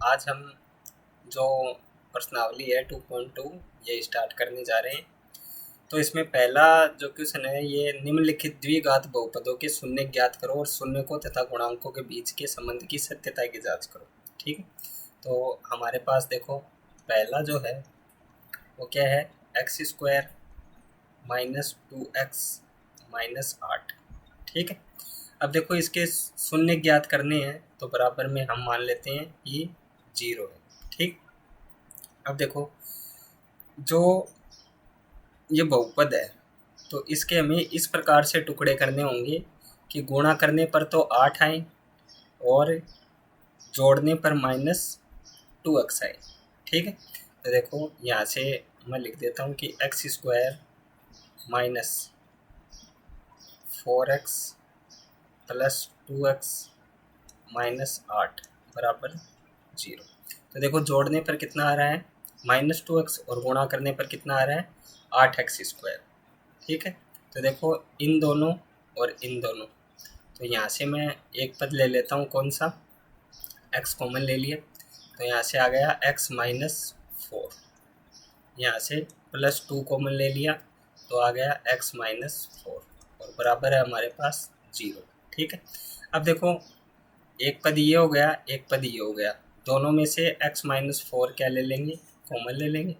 आज हम जो प्रश्नावली है 2.2 ये स्टार्ट करने जा रहे हैं। तो इसमें पहला जो क्वेश्चन है ये निम्नलिखित द्विघात बहुपदों के शून्य ज्ञात करो और शून्य को तथा गुणांकों के बीच के संबंध की सत्यता की जांच करो। ठीक है, तो हमारे पास देखो पहला जो है वो क्या है, x square minus 2x minus 8। ठीक है, अब देखो इसके शून्य ज्ञात करने हैं तो बराबर में हम मान लेते हैं कि 0 है। ठीक, अब देखो जो ये बहुपद है तो इसके हमें इस प्रकार से टुकड़े करने होंगे कि गुणा करने पर तो 8 आए और जोड़ने पर -2x आए। ठीक है, तो देखो यहाँ से मैं लिख देता हूँ कि x square minus 4x plus 2x minus 8 बराबर 0। तो देखो जोड़ने पर कितना आ रहा है -2x और गुणा करने पर कितना आ रहा है 8x स्क्वायर। ठीक है, तो देखो इन दोनों और इन दोनों, तो यहाँ से मैं एक पद ले लेता हूँ, कौन सा, x कॉमन ले लिया, तो यहाँ से आ गया x माइनस 4। यहाँ से +2 कॉमन ले लिया तो आ गया x माइनस 4 और बराबर है हमारे पास 0। ठीक है, अब देखो एक पद ये हो गया, एक पद ये हो गया, दोनों में से x माइनस 4 क्या ले लेंगे, कॉमन ले लेंगे।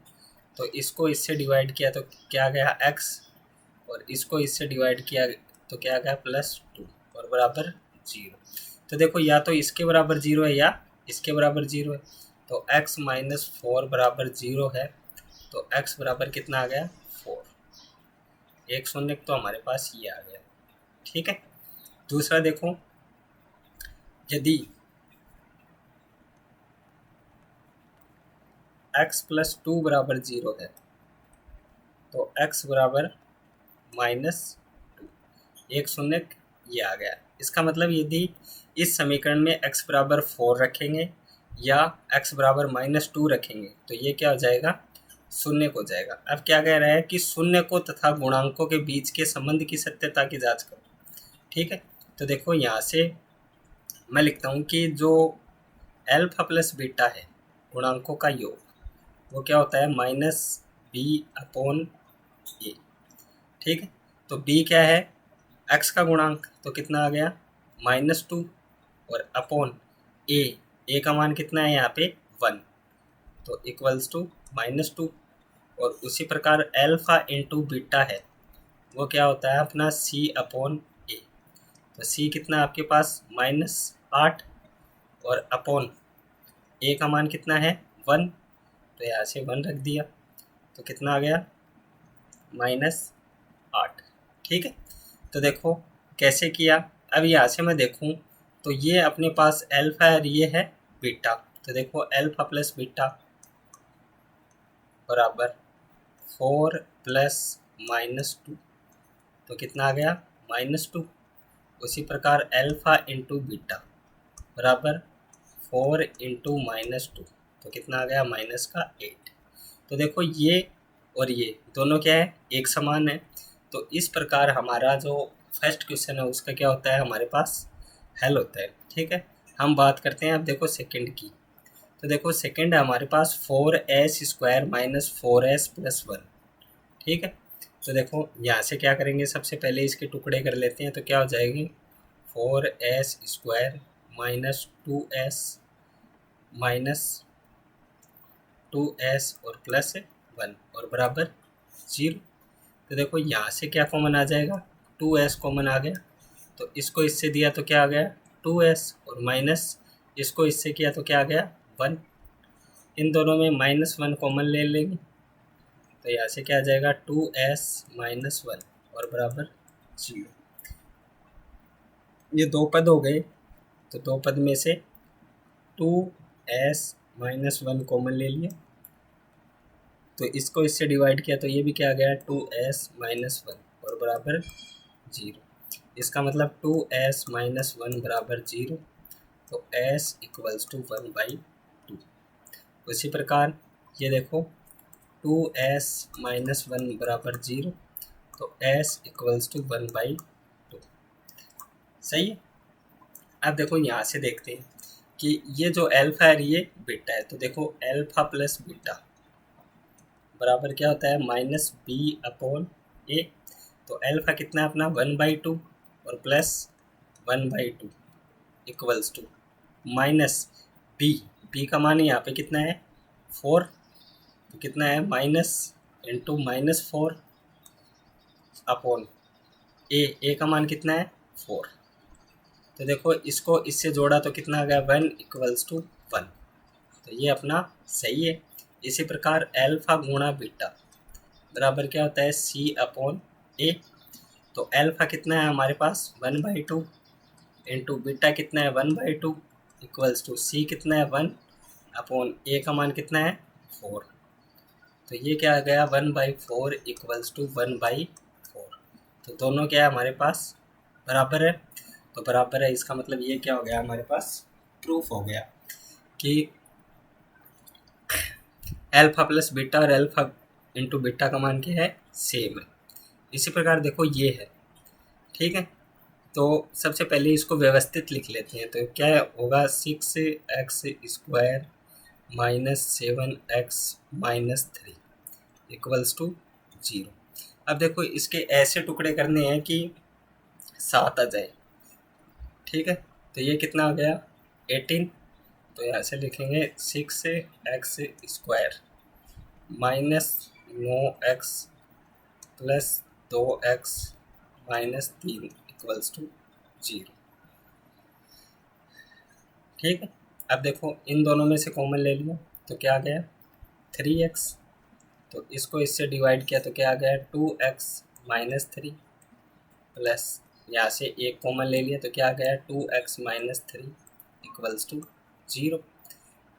तो इसको इससे डिवाइड किया तो क्या आ गया x, और इसको इससे डिवाइड किया तो क्या आ गया +2 और बराबर 0। तो देखो या तो इसके बराबर 0 है या इसके बराबर 0 है, तो x माइनस 4 बराबर 0 है, तो x बराबर कितना आ गया 4। एक शून्य तो हमारे पास ये आ गया। ठीक है, दूसरा देखो, यदि x प्लस 2 बराबर 0 है तो x बराबर -2, एक शून्य ये आ गया। इसका मतलब यदि इस समीकरण में x बराबर 4 रखेंगे या x बराबर -2 रखेंगे तो ये क्या हो जाएगा, शून्य हो जाएगा। अब क्या कह रहा है कि शून्य को तथा गुणांकों के बीच के संबंध की सत्यता की जांच करो। ठीक है, तो देखो यहाँ से मैं लिखता हूँ कि जो एल्फा प्लस बीटा है गुणांकों का योग, वो क्या होता है -b/a। ठीक है, तो b क्या है, x का गुणांक, तो कितना आ गया -2 और अपॉन a का मान कितना है यहाँ पे 1, तो इक्वल्स टू -2। और उसी प्रकार एल्फा इंटू बीटा है वो क्या होता है अपना c/a। तो c कितना आपके पास -8 और अपॉन a का मान कितना है 1, तो यहाँ से 1 रख दिया तो कितना आ गया -8। ठीक है, तो देखो कैसे किया। अब यहाँ से मैं देखूँ तो ये अपने पास एल्फा है और ये है बीटा, तो देखो एल्फा प्लस बीटा बराबर 4 प्लस -2, तो कितना आ गया -2। उसी प्रकार एल्फा इंटू बीटा बराबर 4 इंटू -2, तो कितना आ गया -8। तो देखो ये और ये दोनों क्या है, एक समान है। तो इस प्रकार हमारा जो फर्स्ट क्वेश्चन है उसका क्या होता है, हमारे पास हल होता है। ठीक है, हम बात करते हैं अब देखो सेकंड की। तो देखो सेकंड है हमारे पास 4s square minus 4s plus 1। ठीक है, तो देखो यहाँ से क्या करेंगे, सबसे पहले इसके टुकड़े कर लेते हैं, तो क्या हो जाएगी 4s square minus 2s minus 2s और प्लस 1 और बराबर 0। तो देखो यहाँ से क्या कॉमन आ जाएगा, 2s कॉमन आ गया, तो इसको इससे दिया तो क्या आ गया 2s और माइनस इसको इससे किया तो क्या आ गया 1। इन दोनों में -1 कॉमन ले लेंगे, तो यहाँ से क्या आ जाएगा 2s माइनस 1 और बराबर 0। ये दो पद हो गए, तो दो पद में से 2s माइनस 1 कॉमन ले लिया, तो इसको इससे डिवाइड किया तो ये भी क्या आ गया 2s माइनस 1 और बराबर 0। इसका मतलब 2s माइनस 1 बराबर 0, तो s इक्वल्स टू 1/2। उसी प्रकार ये देखो 2s माइनस 1 बराबर 0, तो s इक्वल्स टू 1/2। सही है, अब देखो यहाँ से देखते हैं कि ये जो एल्फा है ये बीटा है। तो देखो एल्फा प्लस बीटा बराबर क्या होता है माइनस बी अपॉन ए। तो एल्फा कितना है अपना 1/2 और plus 1/2 equals to minus B. B का मान यहाँ पे कितना है 4, तो कितना है माइनस इंटू -4 अपॉन ए का मान कितना है 4। तो देखो इसको इससे जोड़ा तो कितना आ गया 1 इक्वल्स टू 1। तो ये अपना सही है। इसी प्रकार एल्फा गुणा बीटा बराबर क्या होता है सी अपॉन ए। तो एल्फा कितना है हमारे पास 1/2 इंटू बीटा कितना है 1/2 इक्वल्स टू सी कितना है 1 अपॉन ए का मान कितना है 4। तो ये क्या आ गया 1/4 इक्वल्स टू 1/4। तो दोनों क्या है हमारे पास बराबर है। तो बराबर है इसका मतलब ये क्या हो गया हमारे पास प्रूफ हो गया कि एल्फा प्लस बीटा और एल्फा इंटू बीटा का मान क्या है सेम है। इसी प्रकार देखो ये है, ठीक है। तो सबसे पहले इसको व्यवस्थित लिख लेते हैं। तो क्या होगा 6x² minus 7x minus 3 equals to 0। अब देखो इसके ऐसे टुकड़े करने हैं कि 7 आ जाए, ठीक है। तो ये कितना आ गया 18। तो यहाँ से लिखेंगे 6x² minus 9x plus 2x minus 3 equals to 0, ठीक है। अब देखो इन दोनों में से कॉमन ले लिया तो क्या आ गया 3x। तो इसको इससे डिवाइड किया तो क्या आ गया 2x माइनस 3 प्लस यहाँ से एक कॉमन ले लिया तो क्या आ गया 2x माइनस 3 इक्वल्स टू 0।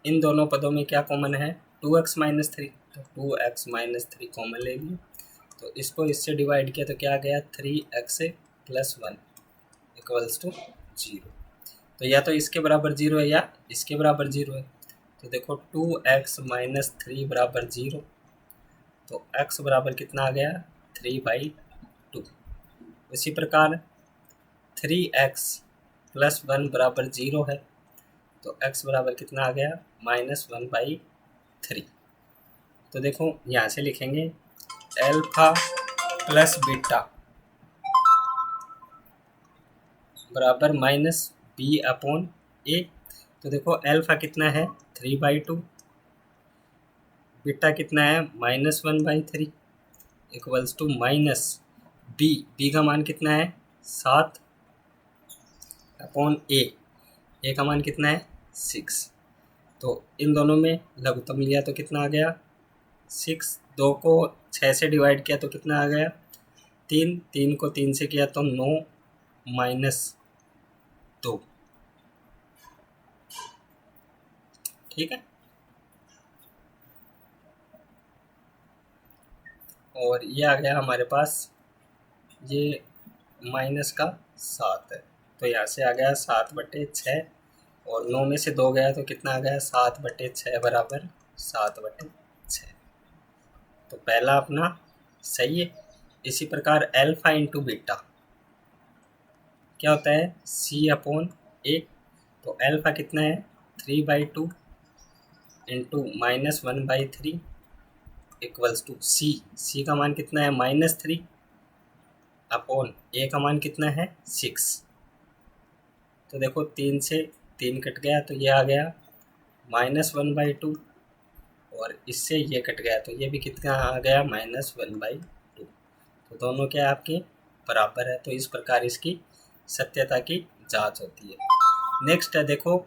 इन दोनों पदों में क्या कॉमन है 2x माइनस 3। तो 2x माइनस 3 कॉमन ले लिया तो इसको इससे डिवाइड किया तो क्या आ गया 3x प्लस 1 इक्वल्स टू 0। तो या तो इसके बराबर 0 है या इसके बराबर 0 है। तो देखो 2x माइनस 3 बराबर 0। तो x बराबर कितना आ गया 3/2। इसी प्रकार 3x प्लस 1 बराबर 0 है। तो x बराबर कितना आ गया -1/3। तो देखो यहाँ से लिखेंगे एल्फा प्लस बीटा बराबर माइनस बी अपॉन ए। तो देखो एल्फा कितना है 3/2, बीटा कितना है -1/3 इक्वल्स टू माइनस बी का मान कितना है 7 अपॉन ए का मान कितना है 6। तो इन दोनों में लघुत्तम लिया तो कितना आ गया 6। 2 को 6 से डिवाइड किया तो कितना आ गया 3। 3 को 3 से किया तो 9 माइनस 2, ठीक है। और ये आ गया हमारे पास ये माइनस का 7 है। तो यहाँ से आ गया 7/6 और 9 में से 2 गया तो कितना आ गया 7/6 बराबर 7/6। तो पहला अपना सही है। इसी प्रकार एल्फा इंटू बीटा क्या होता है सी अपॉन ए। तो एल्फा कितना है 3/2 इंटू -1/3 इक्वल्स टू सी का मान कितना है -3 अपॉन ए का मान कितना है 6। तो देखो 3 से 3 कट गया तो ये आ गया -1/2 और इससे ये कट गया तो ये भी कितना आ गया -1/2। तो दोनों क्या आपके बराबर है। तो इस प्रकार इसकी सत्यता की जांच होती है। नेक्स्ट है देखो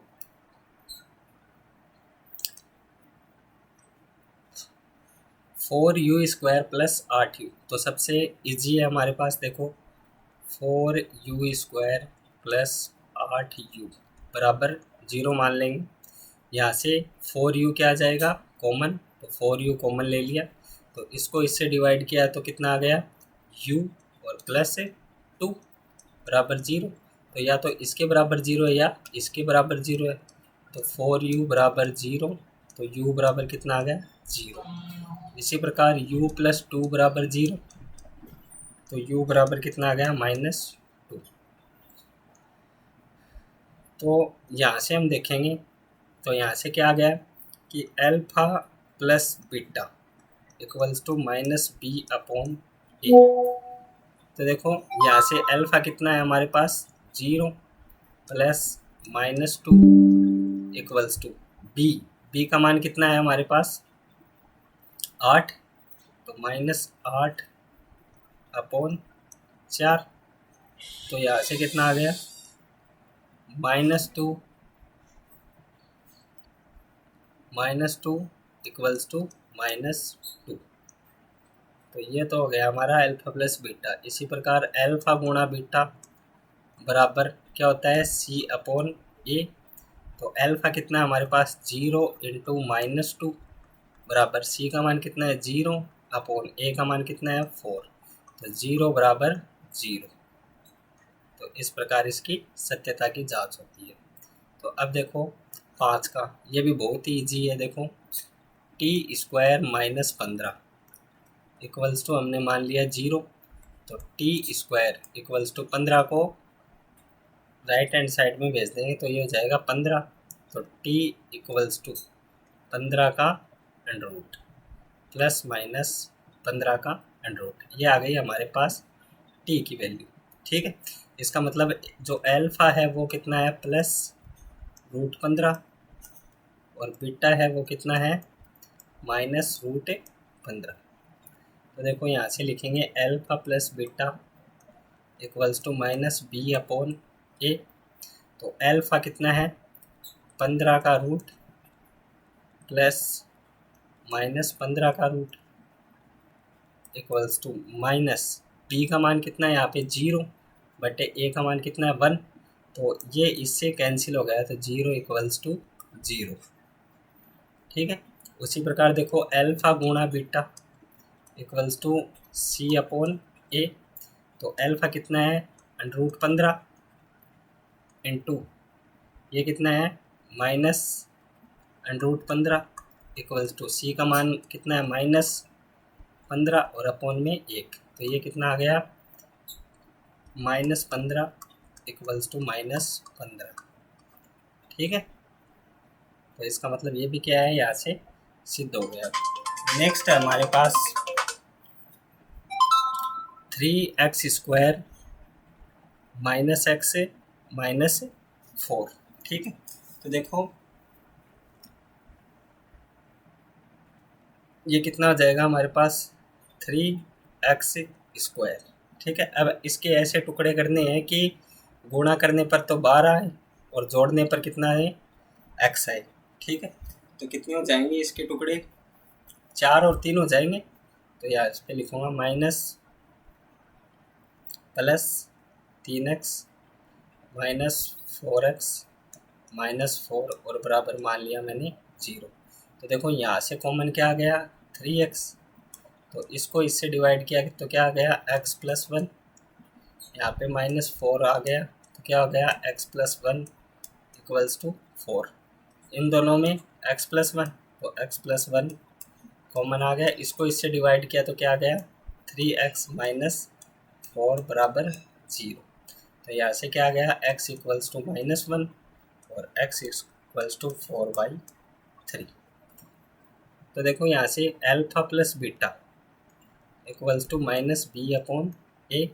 4u² प्लस 8u। तो सबसे इजी है हमारे पास देखो 4u² प्लस 8u बराबर 0 मान लेंगे। यहाँ से 4u क्या आ जाएगा कॉमन। तो 4u कॉमन ले लिया तो इसको इससे डिवाइड किया तो कितना आ गया u और प्लस 2 बराबर 0। तो या तो इसके बराबर 0 है या इसके बराबर 0 है। तो 4u बराबर 0 तो u बराबर कितना आ गया 0। इसी प्रकार u प्लस 2 बराबर 0 तो u बराबर कितना आ गया -2। तो यहाँ से हम देखेंगे तो यहाँ से क्या आ गया कि alpha plus beta equals to minus B upon A. तो देखो यहाँ से अल्फा कितना है हमारे पास 0 plus minus 2 equals to B. B का मान कितना है हमारे पास 8, तो माइनस 8 अपॉन 4। तो यहाँ से कितना आ गया -2 इक्वल्स टू -2। तो ये तो हो गया हमारा अल्फा प्लस बीटा। इसी प्रकार अल्फा गुणा बीटा बराबर क्या होता है सी अपॉन ए। तो अल्फा कितना है हमारे पास 0 इंटू -2 बराबर सी का मान कितना है 0 अपॉन ए का मान कितना है 4। तो 0 बराबर 0। तो इस प्रकार इसकी सत्यता की जांच होती है। तो अब देखो 5 का, ये भी बहुत ही ईजी है। देखो T square minus 15 equals to हमने मान लिया 0। तो टी स्क्वायर इक्वल्स टू 15 को राइट हैंड साइड में भेज देंगे तो ये हो जाएगा 15। तो टी इक्वल्स टू 15 का अंडर रूट प्लस माइनस 15 का अंडर रूट। ये आ गई हमारे पास टी की वैल्यू। ठीक है, इसका मतलब जो अल्फा है वो कितना है प्लस √15 और बीटा है वो कितना है माइनस √15। तो देखो यहाँ से लिखेंगे alpha plus beta equals to minus B upon A. तो अल्फा कितना है 15 का रूट प्लस माइनस 15 का root equals to minus B का मान कितना है यहाँ पे 0 बटे ए का मान कितना है 1। तो ये इससे कैंसिल हो गया तो 0 इक्वल्स टू 0। ठीक है, उसी प्रकार देखो अल्फा गुणा beta equals to C upon A. तो अल्फा कितना है √15 इंटू ये कितना है माइनस √15 इक्वल्स टू सी का मान कितना है -15 और अपॉन में 1। तो ये कितना आ गया -15 इक्वल्स टू -15। ठीक है, तो इसका मतलब ये भी क्या है यहाँ से सिद्ध हो गया। नेक्स्ट है हमारे पास 3x² -x -4। ठीक है, तो देखो ये कितना हो जाएगा हमारे पास 3x²। ठीक है, अब इसके ऐसे टुकड़े करने हैं कि गुणा करने पर तो 12 है और जोड़ने पर कितना है x है। ठीक है, तो कितने हो जाएंगे इसके टुकड़े 4 और 3 हो जाएंगे। तो यार इस पर लिखूँगा माइनस प्लस 3x -4x -4 और बराबर मान लिया मैंने 0। तो देखो यहाँ से कॉमन क्या आ गया 3x। तो इसको इससे डिवाइड किया तो क्या आ गया x + 1। यहाँ पे -4 आ गया तो क्या हो गया x + 1 इक्वल्स टू 4। इन दोनों में x + 1 तो x + 1 कॉमन आ गया। इसको इससे डिवाइड किया तो क्या आ गया 3x - 4 बराबर 0। तो यहाँ से क्या आ गया x इक्वल्स टू -1 और x इक्वल्स टू 4/3। तो देखो यहाँ से alpha plus beta equals to -b upon A.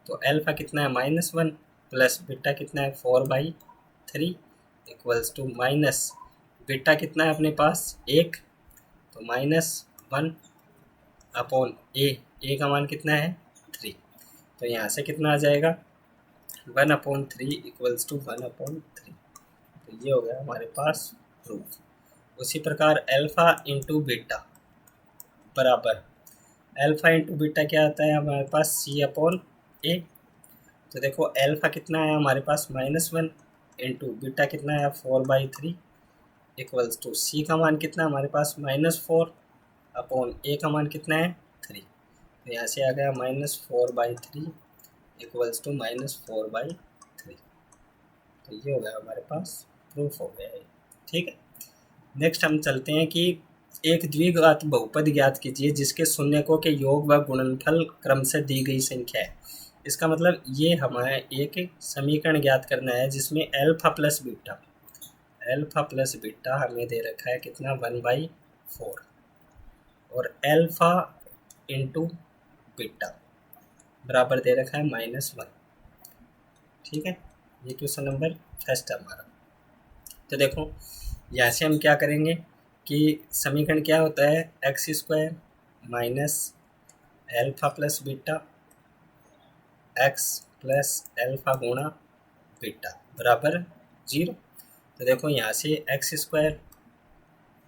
तो अल्फा कितना है -1 प्लस बीटा कितना है 4/3 इक्वल्स टू माइनस बीटा कितना है अपने पास 1 तो -1 अपॉन ए का मान कितना है 3। तो यहाँ से कितना आ जाएगा 1/3 इक्वल्स टू 1/3। तो ये हो गया हमारे पास प्रूफ। उसी प्रकार अल्फा इंटू बीटा बराबर अल्फा इंटू बीटा क्या आता है हमारे पास सी अपॉन ए। तो देखो अल्फा कितना है हमारे पास -1 इंटू बीटा कितना है 4/3 इक्वल्स टू सी का मान कितना हमारे पास -4 अपॉन ए का मान कितना है 3। तो यहाँ से आ गया -4/3 इक्वल्स टू -4/3। तो ये हो गया हमारे पास प्रूफ हो गया है। ठीक है, नेक्स्ट हम चलते हैं कि एक द्विघात बहुपद ज्ञात कीजिए जिसके शून्यकों के योग व गुणनफल क्रम से दी गई संख्या है। इसका मतलब ये हमारा एक समीकरण ज्ञात करना है जिसमें अल्फा प्लस बीटा हमें दे रखा है कितना 1/4 और अल्फा इंटू बीटा बराबर दे रखा है -1। ठीक है, ये क्वेश्चन नंबर फर्स्ट है हमारा। तो देखो यहाँ से हम क्या करेंगे कि समीकरण क्या होता है, x² minus alpha plus beta x plus alpha गुणा बीटा बराबर 0। तो देखो यहाँ से x²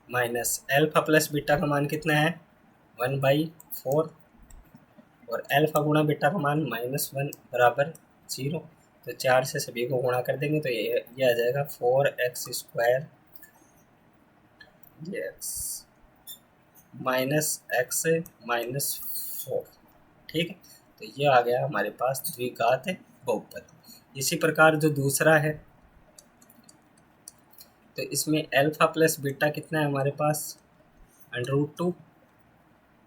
minus alpha plus beta का मान कितना है 1/4 और अल्फा गुणा बीटा का मान -1 बराबर 0। तो 4 से सभी को गुणा कर देंगे तो ये आ जाएगा 4x² माइनस x -4। ठीक है, तो ये आ गया हमारे पास द्विघात बहुपद। इसी प्रकार जो दूसरा है तो इसमें अल्फा प्लस बीटा कितना है हमारे पास √2।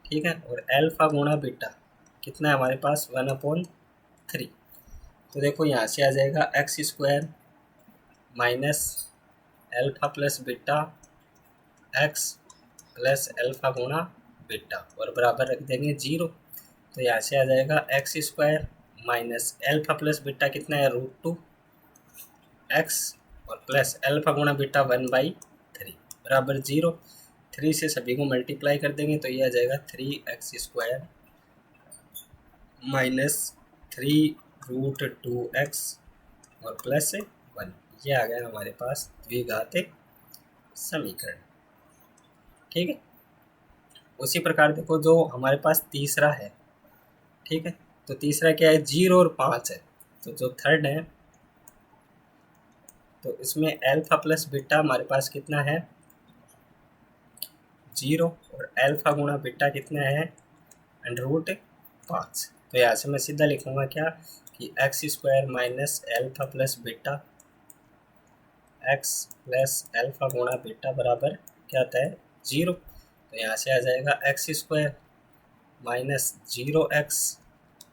ठीक है, और अल्फा गुणा बीटा कितना है हमारे पास 1/3। तो देखो यहाँ से आ जाएगा x² minus alpha plus beta x plus alpha गुणा बीटा और बराबर रख देंगे 0। तो यहाँ से आ जाएगा x² minus alpha plus beta कितना है √2 x और प्लस अल्फा गुणा बीटा 1/3 बराबर 0। 3 से सभी को मल्टीप्लाई कर देंगे तो ये आ जाएगा 3x² माइनस 3√2x और प्लस 1। ये आ गया हमारे पास द्विघात समीकरण। ठीक है, उसी प्रकार देखो जो हमारे पास तीसरा है। ठीक है, तो तीसरा क्या है 0 और 5 है। तो जो थर्ड है तो इसमें अल्फा प्लस बीटा हमारे पास कितना है 0 और अल्फा गुणा बीटा कितना है √5। तो यहाँ से मैं सीधा लिखूंगा क्या कि x² minus alpha plus beta x plus alpha गुणा बीटा बराबर क्या आता है 0। तो यहाँ से आ जाएगा x² माइनस 0x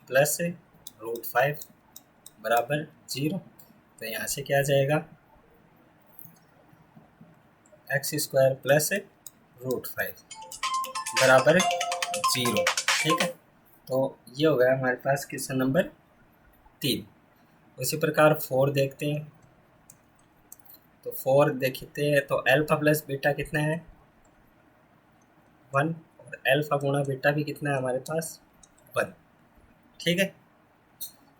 प्लस √5 बराबर 0। तो यहाँ से क्या आ जाएगा x² प्लस √5 बराबर 0। ठीक है, तो ये हो गया हमारे पास क्वेश्चन नंबर 3। उसी प्रकार 4 देखते हैं। तो 4 देखते हैं तो अल्फा प्लस बीटा कितना है 1 और अल्फा गुणा बीटा भी कितना है हमारे पास 1। ठीक है,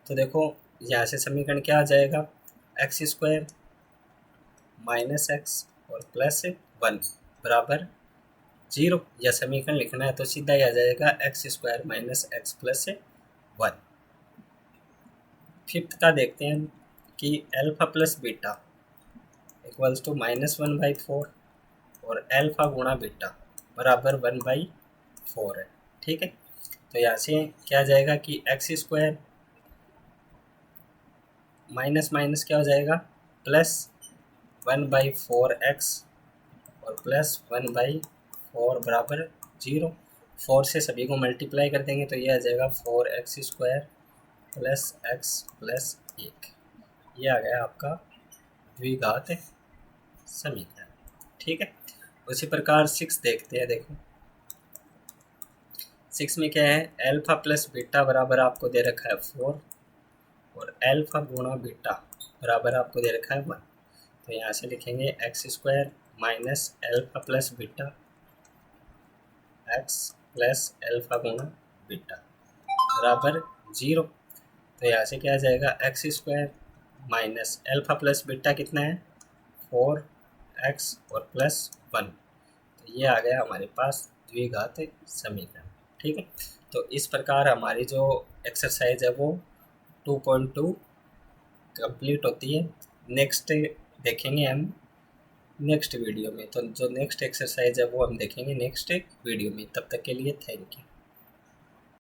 तो देखो यहाँ से समीकरण क्या आ जाएगा x² माइनस x और प्लस 1 बराबर 0। या समीकरण लिखना है तो सीधा ही आ जाएगा x² minus x plus 1। Fifth का देखते हैं कि alpha plus beta equals to -1/4 और अल्फा गुणा बीटा बराबर 1/4 है। ठीक है, तो यहाँ से क्या आ जाएगा कि x² माइनस माइनस क्या हो जाएगा प्लस 1/4x और प्लस 1/4 बराबर 0। 4 से सभी को मल्टीप्लाई कर देंगे तो ये आ जाएगा 4x² प्लस x प्लस 1। ये आ गया आपका द्विघात समीकरण। ठीक है, उसी प्रकार 6 देखते हैं। देखो 6 में क्या है अल्फा प्लस बीटा बराबर आपको दे रखा है 4 और अल्फा गुणा बीटा बराबर आपको दे रखा है 1। तो यहाँ से लिखेंगे x² minus alpha plus beta x plus alpha गुणा बीटा बराबर 0। तो यहाँ से क्या आ जाएगा x² minus alpha plus beta कितना है 4x और प्लस 1। तो ये आ गया हमारे पास द्विघात समीकरण। ठीक है, तो इस प्रकार हमारी जो एक्सरसाइज है वो 2.2 कंप्लीट होती है। नेक्स्ट देखेंगे हम नेक्स्ट वीडियो में। तो जो नेक्स्ट एक्सरसाइज है वो हम देखेंगे नेक्स्ट वीडियो में। तब तक के लिए थैंक यू।